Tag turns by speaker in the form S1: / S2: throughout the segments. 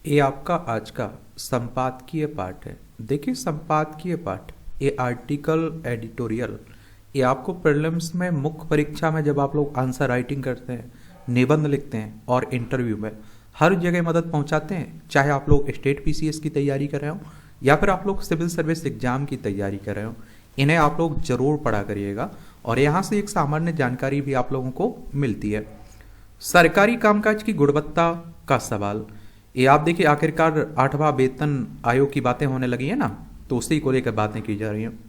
S1: ये आपका आज का संपादकीय पाठ है। देखिए, संपादकीय पाठ, ये आर्टिकल एडिटोरियल, ये आपको प्रीलिम्स में मुख्य परीक्षा में जब आप लोग आंसर राइटिंग करते हैं, निबंध लिखते हैं और इंटरव्यू में हर जगह मदद पहुंचाते हैं। चाहे आप लोग स्टेट पीसीएस की तैयारी कर रहे हो या फिर आप लोग सिविल सर्विस एग्जाम की तैयारी कर रहे हो, इन्हें आप लोग जरूर पढ़ा करिएगा और यहाँ से एक सामान्य जानकारी भी आप लोगों को मिलती है। सरकारी कामकाज की गुणवत्ता का सवाल, ये आप देखिए, आखिरकार 8वां वेतन आयोग की बातें होने लगी है ना, तो उसी को लेकर बातें की जा रही हैं।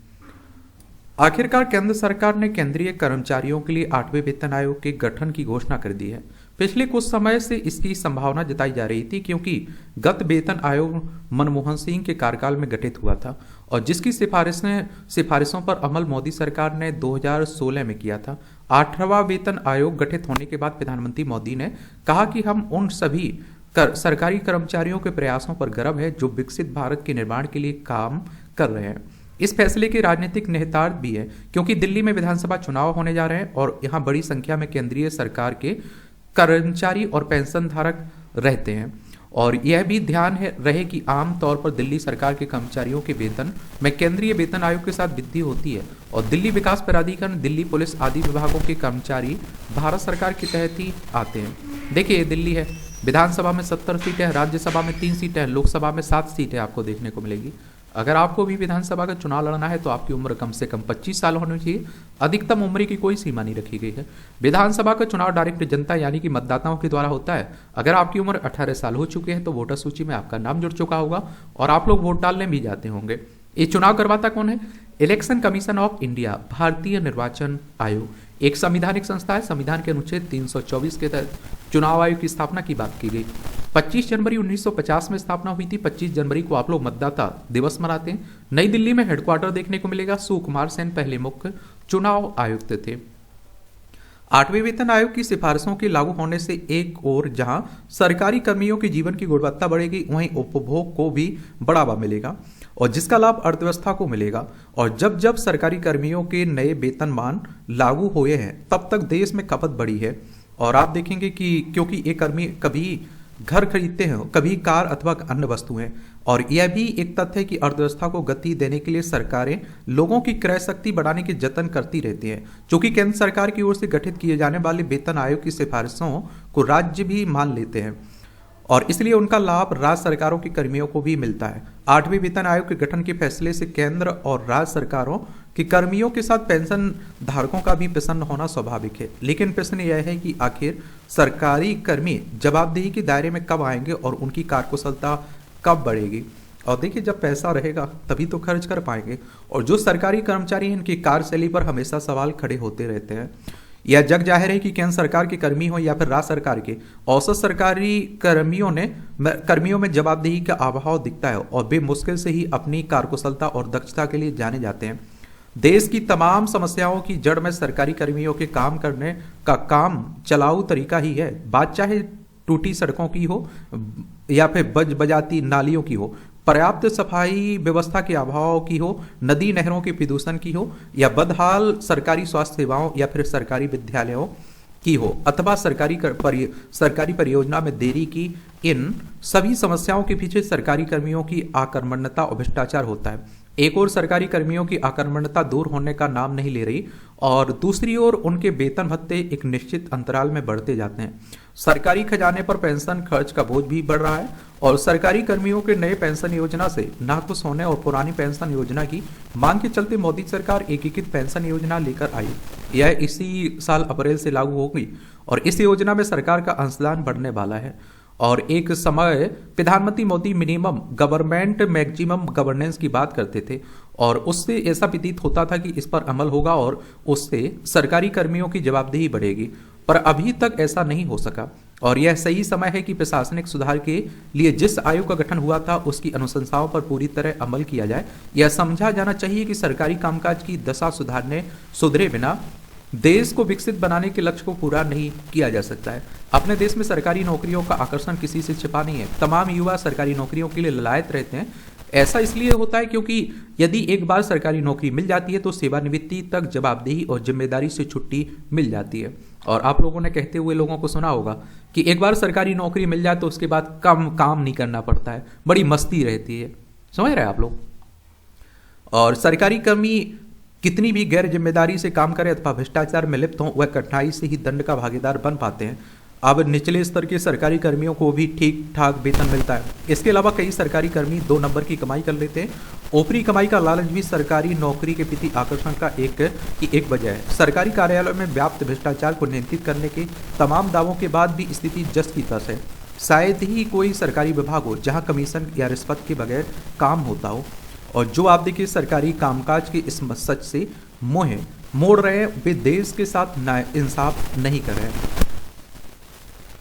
S1: आखिरकार केंद्र सरकार ने केंद्रीय कर्मचारियों के लिए 8वें वेतन आयोग के गठन की घोषणा कर दी है। पिछले कुछ समय से इसकी संभावना जताई जा रही थी, क्योंकि गत वेतन आयोग मनमोहन सिंह के कार्यकाल में गठित हुआ था और जिसकी सिफारिशों पर अमल मोदी सरकार ने 2016 में किया था। 8वां वेतन आयोग गठित होने के बाद प्रधानमंत्री मोदी ने कहा कि हम उन सभी सरकारी कर्मचारियों के प्रयासों पर गर्व है जो विकसित भारत के निर्माण के लिए काम कर रहे हैं। इस फैसले के राजनीतिक निहितार्थ भी है, क्योंकि दिल्ली में विधानसभा चुनाव होने जा रहे हैं और यहाँ बड़ी संख्या में केंद्रीय सरकार के कर्मचारी और पेंशन धारक रहते हैं। और यह भी ध्यान रहे कि आम तौर पर दिल्ली सरकार के कर्मचारियों के वेतन में केंद्रीय वेतन आयोग के साथ वृद्धि होती है और दिल्ली विकास प्राधिकरण, दिल्ली पुलिस आदि विभागों के कर्मचारी भारत सरकार के तहत ही आते हैं। देखिए, ये दिल्ली है, विधानसभा में 70 सीटें हैं, राज्यसभा में 3 सीटें हैं, लोकसभा में 7 सीटें आपको देखने को मिलेगी। अगर आपको भी विधानसभा का चुनाव लड़ना है तो आपकी उम्र कम से कम 25 साल होनी चाहिए। अधिकतम उम्र की कोई सीमा नहीं रखी गई है। विधानसभा का चुनाव डायरेक्ट जनता यानी कि मतदाताओं के द्वारा होता है। अगर आपकी उम्र 18 साल हो चुकी है तो वोटर सूची में आपका नाम जुड़ चुका होगा और आप लोग वोट डालने भी जाते होंगे। ये चुनाव करवाता कौन है? इलेक्शन कमीशन ऑफ इंडिया, भारतीय निर्वाचन आयोग, एक संवैधानिक संस्था है। संविधान के अनुच्छेद 324 के तहत चुनाव आयोग की स्थापना की बात की गई। 25 जनवरी 1950 में स्थापना हुई थी। 25 जनवरी को आप लोग मतदाता दिवस मनाते हैं। नई दिल्ली में हेडक्वार्टर देखने को मिलेगा। सुकुमार सेन पहले मुख्य चुनाव आयुक्त थे। 8वें वेतन आयोग की सिफारिशों के लागू होने से एक ओर जहां सरकारी कर्मियों के जीवन की गुणवत्ता बढ़ेगी, वहीं उपभोग को भी बढ़ावा मिलेगा और जिसका लाभ अर्थव्यवस्था को मिलेगा। और जब जब सरकारी कर्मियों के नए वेतनमान लागू हुए हैं, तब तक देश में खपत बढ़ी है। और आप देखेंगे कि क्योंकि एक कर्मी कभी घर खरीदते हैं, कभी कार अथवा अन्य वस्तुएं, और यह भी एक तथ्य है कि अर्थव्यवस्था को गति देने के लिए सरकारें लोगों की क्रय शक्ति बढ़ाने के जतन करती रहती हैं। चूंकि केंद्र सरकार की ओर से गठित किए जाने वाले वेतन आयोग की सिफारिशों को राज्य भी मान लेते हैं और इसलिए उनका लाभ राज्य सरकारों के कर्मियों को भी मिलता है। 8वें वेतन आयोग के गठन के फैसले से केंद्र और राज्य सरकारों के कर्मियों के साथ पेंशन धारकों का भी प्रसन्न होना स्वाभाविक है। लेकिन प्रश्न यह है कि आखिर सरकारी कर्मी जवाबदेही के दायरे में कब आएंगे और उनकी कार्यकुशलता कब बढ़ेगी। और देखिए, जब पैसा रहेगा तभी तो खर्च कर पाएंगे, और जो सरकारी कर्मचारी हैं इनकी कार्यशैली पर हमेशा सवाल खड़े होते रहते हैं। यह जग जाहिर है कि केंद्र सरकार के कर्मी हो या फिर राज्य सरकार के, औसत सरकारी कर्मियों में जवाबदेही का अभाव दिखता है और वे मुश्किल से ही अपनी कार्यकुशलता और दक्षता के लिए जाने जाते हैं। देश की तमाम समस्याओं की जड़ में सरकारी कर्मियों के काम करने का काम चलाऊ तरीका ही है। बात चाहे टूटी सड़कों की हो या फिर बजाती नालियों की हो, पर्याप्त सफाई व्यवस्था के अभाव की हो, नदी नहरों के प्रदूषण की हो, या बदहाल सरकारी स्वास्थ्य सेवाओं या फिर सरकारी विद्यालयों की हो, अथवा सरकारी परियोजना में देरी की। इन सभी समस्याओं के पीछे सरकारी कर्मियों की आकर्मण्यता और भ्रष्टाचार होता है। एक ओर सरकारी कर्मियों की आकर्मण्यता दूर होने का नाम नहीं ले रही और दूसरी ओर उनके वेतन भत्ते एक निश्चित अंतराल में बढ़ते जाते हैं। सरकारी खजाने पर पेंशन खर्च का बोझ भी बढ़ रहा है और सरकारी कर्मियों के नए पेंशन योजना से नाखुश होने और पुरानी पेंशन योजना की मांग के चलते मोदी सरकार एकीकृत पेंशन योजना लेकर आई। यह इसी साल अप्रैल से लागू होगी और इस योजना में सरकार का अंशदान बढ़ने वाला है। और एक समय प्रधानमंत्री Modi minimum government maximum governance की बात करते थे और उससे ऐसा प्रतीत होता था कि इस पर अमल होगा और उससे सरकारी कर्मियों की जवाबदेही बढ़ेगी, पर अभी तक ऐसा नहीं हो सका। और यह सही समय है कि प्रशासनिक सुधार के लिए जिस आयोग का गठन हुआ था उसकी अनुशंसाओं पर पूरी तरह अमल किया जाए। यह समझा जाना चाहिए कि सरकारी कामकाज की दशा सुधरे बिना देश को विकसित बनाने के लक्ष्य को पूरा नहीं किया जा सकता है। अपने देश में सरकारी नौकरियों का आकर्षण किसी से छिपा नहीं है। तमाम युवा सरकारी नौकरियों के लिए ललायत रहते हैं। ऐसा इसलिए होता है क्योंकि यदि एक बार सरकारी नौकरी मिल जाती है तो सेवानिवृत्ति तक जवाबदेही और जिम्मेदारी से छुट्टी मिल जाती है। और आप लोगों ने कहते हुए लोगों को सुना होगा कि एक बार सरकारी नौकरी मिल जाए तो उसके बाद कम काम नहीं करना पड़ता है, बड़ी मस्ती रहती है। समझ रहे हैं आप लोग? और सरकारी कर्मी कितनी भी गैर जिम्मेदारी से काम करें अथवा भ्रष्टाचार में लिप्त हों, वह कठिनाई से ही दंड का भागीदार बन पाते हैं। अब निचले स्तर के सरकारी कर्मियों को भी ठीक ठाक वेतन मिलता है। इसके अलावा कई सरकारी कर्मी 2 नंबर की कमाई कर लेते हैं। ऊपरी कमाई का लालच भी सरकारी नौकरी के प्रति आकर्षण का एक वजह है। सरकारी कार्यालयों में व्याप्त भ्रष्टाचार को नियंत्रित करने के तमाम दावों के बाद भी स्थिति जस की तस है। शायद ही कोई सरकारी विभाग हो जहां कमीशन या रिश्वत के बगैर काम होता हो। और जो आप देखिए सरकारी कामकाज के इस सच से मोह मोड़ रहे हैं, वे देश के साथ नाइंसाफ नहीं कर रहे हैं।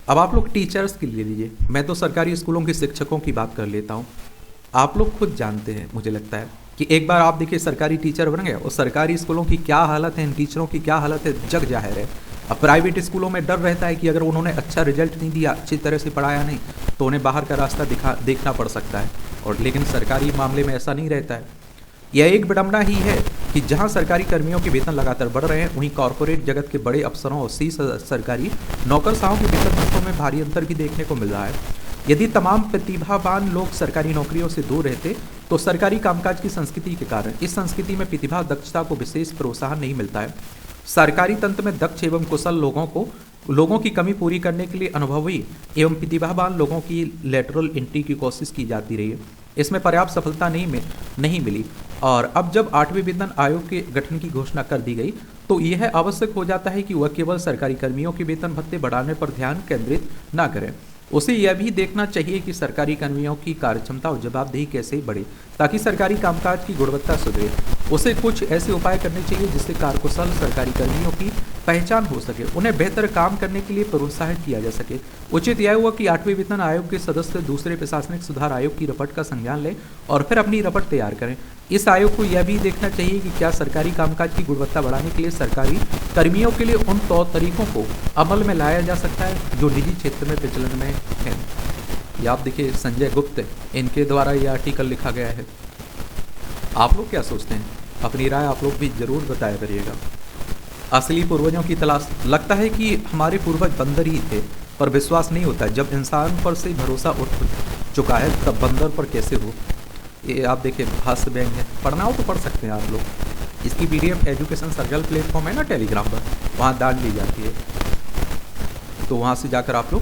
S1: अब आप लोग टीचर्स के लिए लीजिए, मैं तो सरकारी स्कूलों के शिक्षकों की बात कर लेता हूँ। आप लोग खुद जानते हैं, मुझे लगता है कि एक बार आप देखिए सरकारी टीचर बन गए और सरकारी स्कूलों की क्या हालत है, इन टीचरों की क्या हालत है, जग जाहिर है। अब प्राइवेट स्कूलों में डर रहता है कि अगर उन्होंने अच्छा रिजल्ट नहीं दिया, अच्छी तरह से पढ़ाया नहीं, तो उन्हें बाहर का रास्ता देखना पड़ सकता है। और लेकिन सरकारी मामले में ऐसा नहीं रहता है। यह एक विडंबना ही है कि जहां सरकारी कर्मियों के वेतन लगातार बढ़ रहे हैं, वहीं कॉरपोरेट जगत के बड़े अफसरों और सरकारी नौकरशाहों के वेतन भत्तों में भारी अंतर भी देखने को मिल रहा है। यदि तमाम प्रतिभावान लोग सरकारी नौकरियों से दूर रहते तो सरकारी कामकाज की संस्कृति के कारण इस संस्कृति में प्रतिभा दक्षता को विशेष प्रोत्साहन नहीं मिलता है। सरकारी तंत्र में दक्ष एवं कुशल लोगों की कमी पूरी करने के लिए अनुभवी एवं प्रतिभावान लोगों की लेटरल एंट्री की कोशिश की जाती रही है। इसमें पर्याप्त सफलता नहीं मिली और अब जब 8वें वेतन आयोग के गठन की घोषणा कर दी गई तो यह आवश्यक हो जाता है कि वह केवल सरकारी कर्मियों के वेतन भत्ते बढ़ाने पर ध्यान केंद्रित न करें। उसे यह भी देखना चाहिए कि सरकारी कर्मियों की कार्यक्षमता और जवाबदेही कैसे बढ़े ताकि सरकारी कामकाज की गुणवत्ता सुधरे। उसे कुछ ऐसे उपाय करने चाहिए जिससे कार्यकुशल सरकारी कर्मियों की पहचान हो सके, उन्हें बेहतर काम करने के लिए प्रोत्साहित किया जा सके। उचित यह हुआ कि 8वें वेतन आयोग के सदस्य दूसरे प्रशासनिक सुधार आयोग की रिपोर्ट का संज्ञान लें और फिर अपनी रिपोर्ट तैयार करें। इस आयोग को यह भी देखना चाहिए कि क्या सरकारी कामकाज की गुणवत्ता बढ़ाने के लिए सरकारी कर्मियों के लिए उन तौर तरीकों को अमल में लाया जा सकता है जो निजी क्षेत्र में प्रचलन में है। ये आप देखिए संजय गुप्त, इनके द्वारा यह आर्टिकल लिखा गया है। आप लोग क्या सोचते हैं? अपनी राय आप लोग भी जरूर बताया करिएगा। असली पूर्वजों की तलाश। लगता है कि हमारे पूर्वज बंदर ही थे, पर विश्वास नहीं होता। जब इंसान पर से भरोसा उठ चुका है तब बंदर पर कैसे हो। ये आप देखिए हास्य व्यंग है, पढ़ना हो तो पढ़ सकते हैं आप लोग। इसकी PDF एजुकेशन सर्कल प्लेटफॉर्म है ना टेलीग्राम पर, वहाँ डाल दी जाती है, तो वहाँ से जाकर आप लोग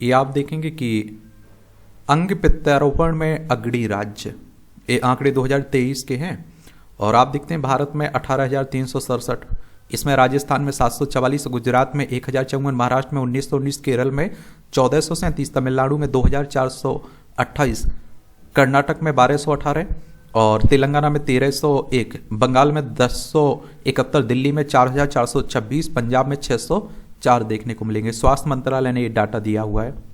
S1: ये आप देखेंगे कि अंग प्रत्यारोपण में अग्रणी राज्य, ये आंकड़े 2023 के हैं। और आप देखते हैं भारत में 18,367, इसमें राजस्थान में 744, गुजरात में 1054, महाराष्ट्र में 1919, केरल में 1437, तमिलनाडु में 2428, कर्नाटक में 1218 और तेलंगाना में 1301, बंगाल में 1071, दिल्ली में 4426, पंजाब में 604 देखने को मिलेंगे। स्वास्थ्य मंत्रालय ने ये डाटा दिया हुआ है।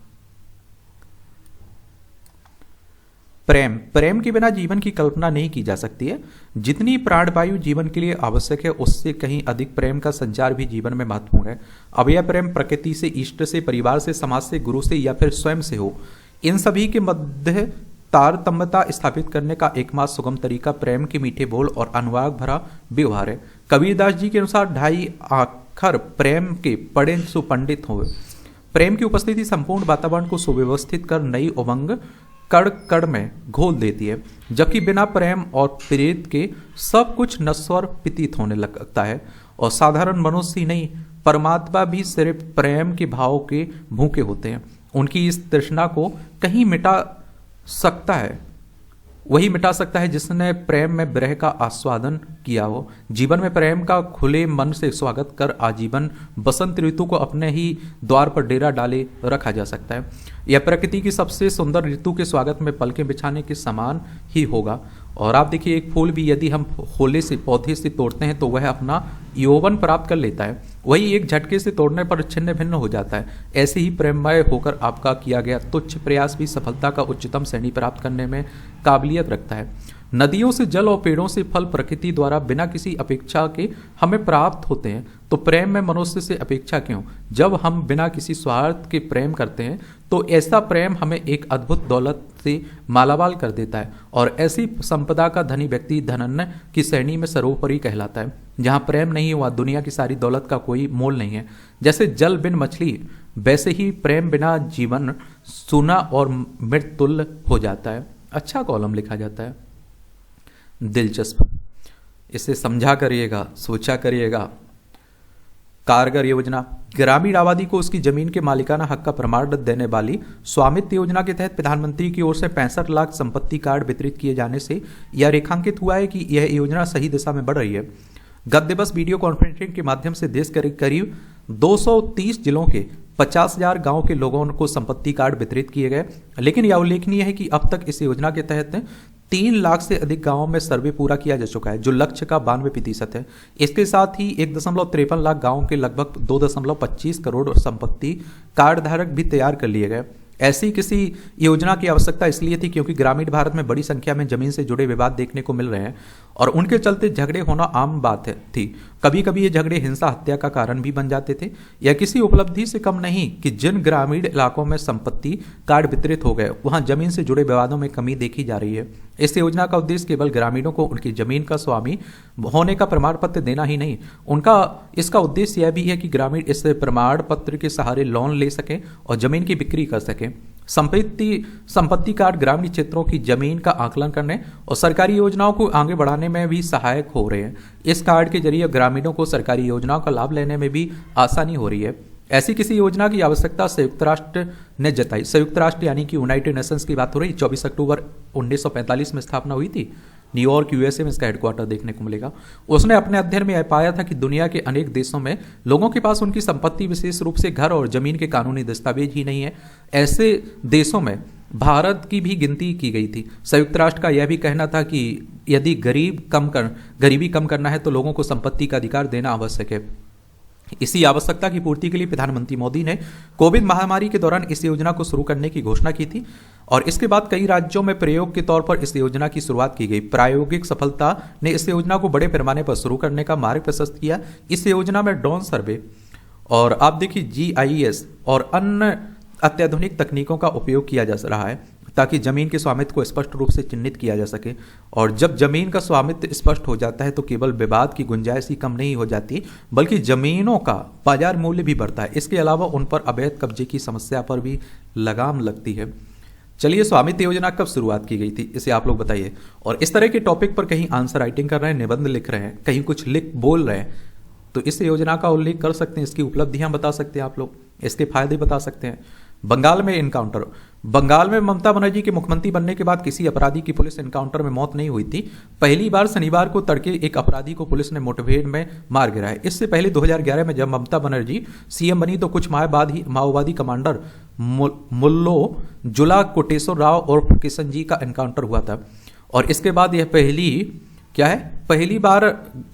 S1: प्रेम के बिना जीवन की कल्पना नहीं की जा सकती है। जितनी प्राणवायु जीवन के लिए आवश्यक है उससे कहीं अधिक प्रेम का संचार भी जीवन में महत्वपूर्ण है। अब यह प्रेम प्रकृति से, इष्ट से, परिवार से, समाज से, गुरु से या फिर स्वयं से हो, इन सभी के मध्य तारतम्यता स्थापित करने का एकमात्र सुगम तरीका प्रेम के मीठे बोल और अनुराग भरा व्यवहार है। कबीरदास जी के अनुसार 2.5 अक्षर प्रेम के पढ़े सुपंडित हो। प्रेम की उपस्थिति संपूर्ण वातावरण को सुव्यवस्थित कर नई उमंग कड़ कड़ में घोल देती है, जबकि बिना प्रेम और प्रेरित के सब कुछ नश्वर प्रतीत होने लगता है। और साधारण मनुष्य ही नहीं, परमात्मा भी सिर्फ प्रेम के भाव के भूखे होते हैं। उनकी इस तृष्णा को कहीं वही मिटा सकता है जिसने प्रेम में विरह का आस्वादन किया हो। जीवन में प्रेम का खुले मन से स्वागत कर आजीवन बसंत ऋतु को अपने ही द्वार पर डेरा डाले रखा जा सकता है। यह प्रकृति की सबसे सुंदर ऋतु के स्वागत में पलकें बिछाने के समान ही होगा। और आप देखिए एक फूल भी यदि हम होले से, पौधे से तोड़ते हैं तो वह अपना यौवन प्राप्त कर लेता है, वही एक झटके से तोड़ने पर छिन्न भिन्न हो जाता है। ऐसे ही प्रेममय होकर आपका किया गया तुच्छ प्रयास भी सफलता का उच्चतम श्रेणी प्राप्त करने में काबिलियत रखता है। नदियों से जल और पेड़ों से फल प्रकृति द्वारा बिना किसी अपेक्षा के हमें प्राप्त होते हैं, तो प्रेम में मनुष्य से अपेक्षा क्यों? जब हम बिना किसी स्वार्थ के प्रेम करते हैं तो ऐसा प्रेम हमें एक अद्भुत दौलत से मालामाल कर देता है, और ऐसी संपदा का धनी व्यक्ति धनन्य की श्रेणी में सर्वोपरि कहलाता है। जहाँ प्रेम नहीं हुआ दुनिया की सारी दौलत का कोई मोल नहीं है। जैसे जल बिन मछली, वैसे ही प्रेम बिना जीवन सूना और मृतुल्य हो जाता है। अच्छा कॉलम लिखा जाता है, दिलचस्प। इसे समझा करिएगा, सोचा करिएगा। कारगर योजना, ग्रामीण आबादी को उसकी जमीन के मालिकाना हक का प्रमाण देने वाली स्वामित्व योजना के तहत प्रधानमंत्री की ओर से 65 लाख संपत्ति कार्ड वितरित किए जाने से यह रेखांकित हुआ है कि यह योजना सही दिशा में बढ़ रही है। गत दिवस वीडियो कॉन्फ्रेंसिंग के माध्यम से देश के करीब 230 जिलों के 50,000 गांव के लोगों को संपत्ति कार्ड वितरित किए गए, लेकिन यह उल्लेखनीय है कि अब तक इस योजना के तहत 3 लाख से अधिक गांवों में सर्वे पूरा किया जा चुका है, जो लक्ष्य का 92% है। इसके साथ ही 1.53 लाख गांवों के लगभग 2.25 करोड़ संपत्ति कार्ड धारक भी तैयार कर लिए गए। ऐसी किसी योजना की आवश्यकता इसलिए थी क्योंकि ग्रामीण भारत में बड़ी संख्या में जमीन से जुड़े विवाद देखने को मिल रहे हैं और उनके चलते झगड़े होना आम बात थी। कभी कभी ये झगड़े हिंसा हत्या का कारण भी बन जाते थे। यह किसी उपलब्धि से कम नहीं कि जिन ग्रामीण इलाकों में संपत्ति कार्ड वितरित हो गए वहां जमीन से जुड़े विवादों में कमी देखी जा रही है। इस योजना का उद्देश्य केवल ग्रामीणों को उनकी जमीन का स्वामी होने का प्रमाण पत्र देना ही नहीं, इसका उद्देश्य यह भी है कि ग्रामीण इस प्रमाण पत्र के सहारे लोन ले सकें और जमीन की बिक्री कर सकें। संपत्ति कार्ड ग्रामीण क्षेत्रों की जमीन का आकलन करने और सरकारी योजनाओं को आगे बढ़ाने में भी सहायक हो रहे हैं। इस कार्ड के जरिए ग्रामीणों को सरकारी योजनाओं का लाभ लेने में भी आसानी हो रही है। ऐसी किसी योजना की आवश्यकता संयुक्त राष्ट्र ने जताई। संयुक्त राष्ट्र यानी कि यूनाइटेड नेशंस की बात हो रही। 24 अक्टूबर 1945 में स्थापना हुई थी। न्यूयॉर्क यूएसए में इसका हेडक्वार्टर देखने को मिलेगा। उसने अपने अध्ययन में यह पाया था कि दुनिया के अनेक देशों में लोगों के पास उनकी संपत्ति, विशेष रूप से घर और जमीन के कानूनी दस्तावेज ही नहीं है। ऐसे देशों में भारत की भी गिनती की गई थी। संयुक्त राष्ट्र का यह भी कहना था कि यदि गरीबी कम करना है तो लोगों को संपत्ति का अधिकार देना आवश्यक है। इसी आवश्यकता की पूर्ति के लिए प्रधानमंत्री मोदी ने कोविड महामारी के दौरान इस योजना को शुरू करने की घोषणा की थी और इसके बाद कई राज्यों में प्रयोग के तौर पर इस योजना की शुरुआत की गई। प्रायोगिक सफलता ने इस योजना को बड़े पैमाने पर शुरू करने का मार्ग प्रशस्त किया। इस योजना में ड्रोन सर्वे और आप देखिए GIS और अन्य अत्याधुनिक तकनीकों का उपयोग किया जा रहा है ताकि जमीन के स्वामित्व को स्पष्ट रूप से चिन्हित किया जा सके। और जब जमीन का स्वामित्व स्पष्ट हो जाता है तो केवल विवाद की गुंजाइश ही कम नहीं हो जाती, बल्कि जमीनों का बाजार मूल्य भी बढ़ता है। इसके अलावा उन पर अवैध कब्जे की समस्या पर भी लगाम लगती है। चलिए, स्वामित्व योजना कब शुरुआत की गई थी इसे आप लोग बताइए। और इस तरह के टॉपिक पर कहीं आंसर राइटिंग कर रहे हैं, निबंध लिख रहे हैं, कहीं कुछ बोल रहे हैं तो इस योजना का उल्लेख कर सकते हैं, इसकी उपलब्धियां बता सकते हैं आप लोग, इसके फायदे बता सकते हैं। बंगाल में एनकाउंटर। बंगाल में ममता बनर्जी के मुख्यमंत्री बनने के बाद किसी अपराधी की पुलिस एनकाउंटर में मौत नहीं हुई थी। पहली बार शनिवार को तड़के एक अपराधी को पुलिस ने मुठभेड़ में मार गिराया। इससे पहले 2011 में जब ममता बनर्जी CM बनी तो कुछ माह बाद ही माओवादी कमांडर मुल्लो जुला कोटेश्वर राव और किशनजी का एनकाउंटर हुआ था। और इसके बाद यह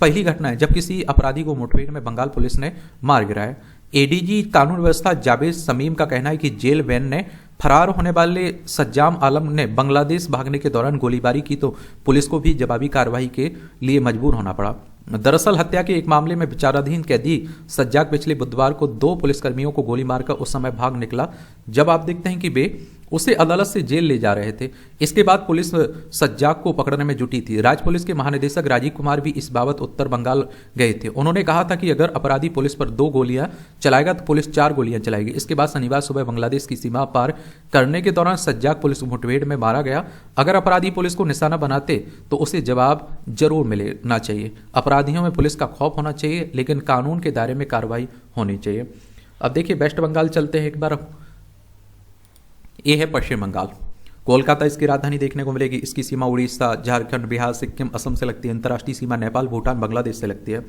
S1: पहली घटना है जब किसी अपराधी को मुठभेड़ में बंगाल पुलिस ने मार गिराया। ADG कानून व्यवस्था जावेद शमीम का कहना है कि जेल वैन ने फरार होने वाले सज्जाम आलम ने बांग्लादेश भागने के दौरान गोलीबारी की तो पुलिस को भी जवाबी कार्रवाई के लिए मजबूर होना पड़ा। दरअसल हत्या के एक मामले में विचाराधीन कैदी सज्जाद पिछले बुधवार को 2 पुलिसकर्मियों को गोली मारकर उस समय भाग निकला जब आप देखते हैं कि वे उसे अदालत से जेल ले जा रहे थे। इसके बाद पुलिस सज्जाद को पकड़ने में जुटी थी। राज्य पुलिस के महानिदेशक राजीव कुमार भी इस बाबत उत्तर बंगाल गए थे। उन्होंने कहा था कि अगर अपराधी पुलिस पर 2 गोलियां चलाएगा तो पुलिस 4 गोलियां चलाएगी। इसके बाद शनिवार सुबह बांग्लादेश की सीमा पार करने के दौरान सज्जाद पुलिस मुठभेड़ में मारा गया। अगर अपराधी पुलिस को निशाना बनाते तो उसे जवाब जरूर मिलना चाहिए। अपराधियों में पुलिस का खौफ होना चाहिए, लेकिन कानून के दायरे में कार्रवाई होनी चाहिए। अब देखिए, वेस्ट बंगाल चलते हैं एक बार। ये है पश्चिम बंगाल। कोलकाता इसकी राजधानी देखने को मिलेगी। इसकी सीमा उड़ीसा, झारखंड, बिहार, सिक्किम, असम से लगती है। अंतर्राष्ट्रीय सीमा नेपाल, भूटान, बांग्लादेश से लगती है।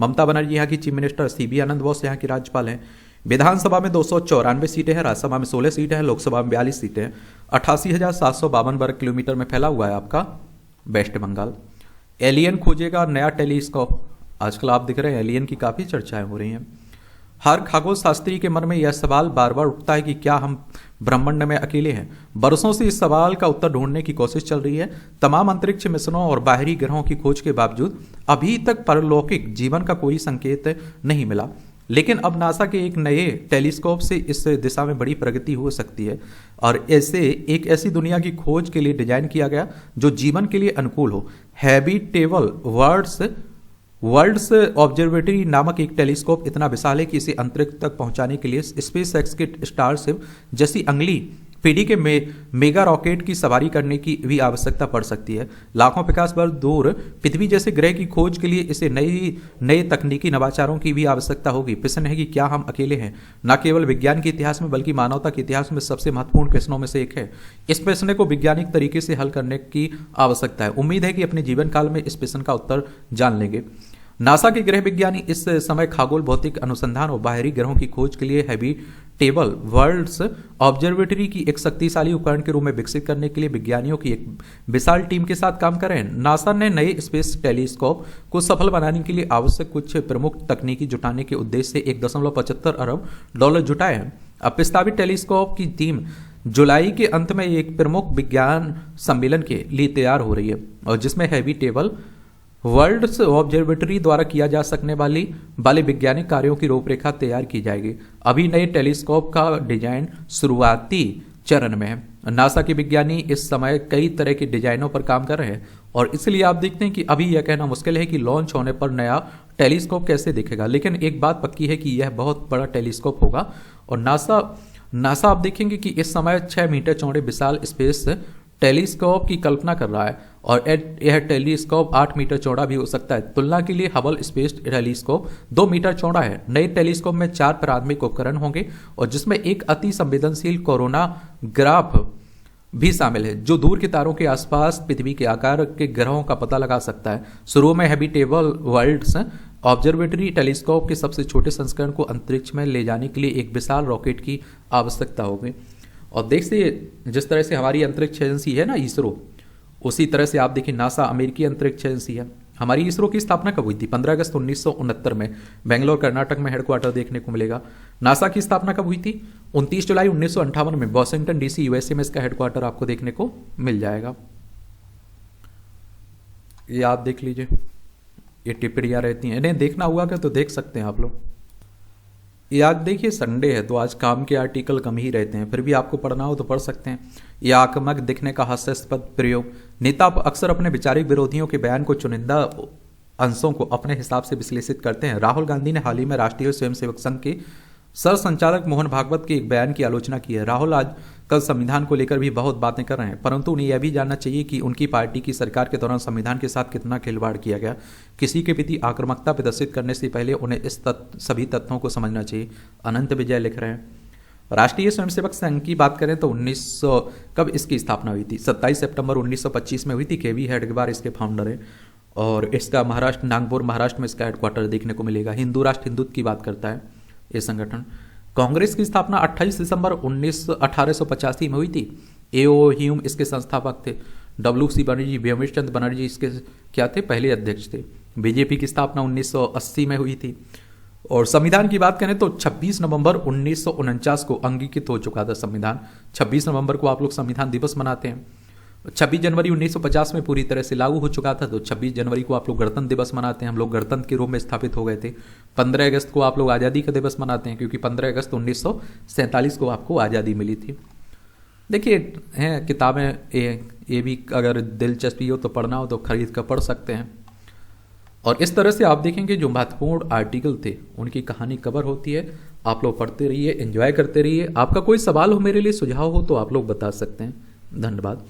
S1: ममता बनर्जी यहाँ की चीफ मिनिस्टर, CB आनंद बोस यहाँ की राज्यपाल हैं। विधानसभा में 294 सीटें हैं, राज्यसभा में 16 सीटें हैं, लोकसभा में 42 सीटें हैं। 88,752 वर्ग किलोमीटर में फैला हुआ है आपका वेस्ट बंगाल। एलियन खोजेगा नया टेलीस्कोप। आजकल आप दिख रहे हैं एलियन की काफ़ी चर्चाएं हो रही हैं। हर खगोल शास्त्री के मन में यह सवाल बार बार उठता है कि क्या हम ब्रह्मांड में अकेले हैं। बरसों से इस सवाल का उत्तर ढूंढने की कोशिश चल रही है। तमाम अंतरिक्ष मिशनों और बाहरी ग्रहों की खोज के बावजूद अभी तक परलौकिक जीवन का कोई संकेत नहीं मिला। लेकिन अब नासा के एक नए टेलीस्कोप से इस दिशा में बड़ी प्रगति हो सकती है और ऐसी दुनिया की खोज के लिए डिजाइन किया गया जो जीवन के लिए अनुकूल हो। हैबिटेबल वर्ल्ड्स ऑब्जर्वेटरी नामक एक टेलीस्कोप इतना विशाल है कि इसे अंतरिक्ष तक पहुंचाने के लिए स्पेस एक्स के स्टारशिप जैसी अगली पीढ़ी के मेगा रॉकेट की सवारी करने की भी आवश्यकता पड़ सकती है। लाखों प्रकाश वर्ष दूर पृथ्वी जैसे ग्रह की खोज के लिए इसे नए तकनीकी नवाचारों की भी आवश्यकता होगी। प्रश्न है कि क्या हम अकेले हैं? न केवल विज्ञान के इतिहास में बल्कि मानवता के इतिहास में सबसे महत्वपूर्ण प्रश्नों में से एक है। इस प्रश्न को वैज्ञानिक तरीके से हल करने की आवश्यकता है। उम्मीद है कि अपने जीवन काल में इस प्रश्न का उत्तर जान लेंगे। नासा के गृह विज्ञानी इस समय खगोल भौतिक अनुसंधान और बाहरी ग्रहों की खोज के लिए हैबिटेबल वर्ल्ड्स ऑब्जर्वेटरी की एक शक्तिशाली उपकरण के रूप में विकसित करने के लिए विज्ञानियों की एक विशाल टीम के साथ काम कर रहे हैं। नासा ने नए स्पेस टेलीस्कोप को सफल बनाने के लिए आवश्यक कुछ प्रमुख तकनीकी जुटाने के उद्देश्य से 1.75 अरब डॉलर जुटाए हैं। अब प्रस्तावित टेलीस्कोप की टीम जुलाई के अंत में एक प्रमुख विज्ञान सम्मेलन के लिए तैयार हो रही है और जिसमें हैबिटेबल वर्ल्ड्स ऑब्जर्वेटरी द्वारा किया जा सकने वाले वैज्ञानिक कार्यों की रूपरेखा तैयार की जाएगी। अभी नए टेलीस्कोप का डिजाइन शुरुआती चरण में है। नासा के विज्ञानी इस समय कई तरह के डिजाइनों पर काम कर रहे हैं और इसलिए आप देखते हैं कि अभी यह कहना मुश्किल है कि लॉन्च होने पर नया टेलीस्कोप कैसे दिखेगा। लेकिन एक बात पक्की है कि यह बहुत बड़ा टेलीस्कोप होगा और नासा आप देखेंगे कि इस समय 6 मीटर चौड़े विशाल स्पेस टेलीस्कोप की कल्पना कर रहा है और यह टेलीस्कोप 8 मीटर चौड़ा भी हो सकता है। तुलना के लिए हबल स्पेस टेलीस्कोप 2 मीटर चौड़ा है। नए टेलीस्कोप में 4 प्राथमिक उपकरण होंगे और जिसमें एक अति संवेदनशील कोरोना ग्राफ भी शामिल है जो दूर के तारों के आसपास पृथ्वी के आकार के ग्रहों का पता लगा सकता है। शुरू में हैबिटेबल वर्ल्ड्स ऑब्जर्वेटरी टेलीस्कोप के सबसे छोटे संस्करण को अंतरिक्ष में ले जाने के लिए एक विशाल रॉकेट की आवश्यकता होगी। और देखिए जिस तरह से हमारी अंतरिक्ष एजेंसी है ना इसरो, उसी तरह से आप देखिए नासा अमेरिकी अंतरिक्ष एजेंसी है। हमारी इसरो की स्थापना कब हुई थी? 15 अगस्त 1969 में बेंगलोर कर्नाटक में हेडक्वार्टर देखने को मिलेगा। नासा की स्थापना कब हुई थी? 29 जुलाई 1958 में वॉशिंगटन डीसी यूएसए में इसका हेडक्वार्टर आपको देखने को मिल जाएगा। ये आप देख लीजिए, ये टिप्पणियां रहती हैं, इन्हें देखना हुआ क्या तो देख सकते हैं आप लोग। ये आज देखिए संडे है तो आज काम के आर्टिकल कम ही रहते हैं, फिर भी आपको पढ़ना हो तो पढ़ सकते हैं। यह आक्रामक दिखने का हास्यास्पद प्रयोग। नेता अक्सर अपने विचारिक विरोधियों के बयान को चुनिंदा अंशों को अपने हिसाब से विश्लेषित करते हैं। राहुल गांधी ने हाल ही में राष्ट्रीय स्वयंसेवक संघ के सर संचालक मोहन भागवत के एक बयान की आलोचना की है। राहुल आज कल संविधान को लेकर भी बहुत बातें कर रहे हैं, परंतु उन्हें यह भी जानना चाहिए कि उनकी पार्टी की सरकार के दौरान संविधान के साथ कितना खिलवाड़ किया गया। किसी के प्रति आक्रामकता प्रदर्शित करने से पहले उन्हें सभी तथ्यों को समझना चाहिए। अनंत विजय लिख रहे हैं। राष्ट्रीय स्वयंसेवक संघ की बात करें तो 1900 कब इसकी स्थापना हुई थी? 27 सितंबर 1925 में हुई थी। केवी हेडगेवार इसके फाउंडर है और इसका महाराष्ट्र नागपुर महाराष्ट्र में इसका हेडक्वार्टर देखने को मिलेगा। हिंदू राष्ट्र हिंदुत्व की बात करता है ये संगठन। कांग्रेस की स्थापना 28 दिसंबर 1885 में हुई थी। ए.ओ. ह्यूम इसके संस्थापक थे। डब्ल्यू.सी. बनर्जी, व्योमेश चंद्र बनर्जी इसके क्या थे? पहले अध्यक्ष थे। बीजेपी की स्थापना 1980 में हुई थी। और संविधान की बात करें तो 26 नवंबर 1949 को अंगीकृत हो चुका था संविधान। 26 नवंबर को आप लोग संविधान दिवस मनाते हैं। 26 जनवरी 1950 में पूरी तरह से लागू हो चुका था, तो 26 जनवरी को आप लोग गणतंत्र दिवस मनाते हैं। हम लोग गणतंत्र के रूप में स्थापित हो गए थे। 15 अगस्त को आप लोग आज़ादी का दिवस मनाते हैं क्योंकि 15 अगस्त 1947 को आपको आज़ादी मिली थी। देखिए हैं किताबें, ये भी अगर दिलचस्पी हो तो पढ़ना हो तो खरीद कर पढ़ सकते हैं। और इस तरह से आप देखेंगे जो महत्वपूर्ण आर्टिकल थे उनकी कहानी कवर होती है। आप लोग पढ़ते रहिए, एंजॉय करते रहिए। आपका कोई सवाल हो मेरे लिए, सुझाव हो तो आप लोग बता सकते हैं। धन्यवाद।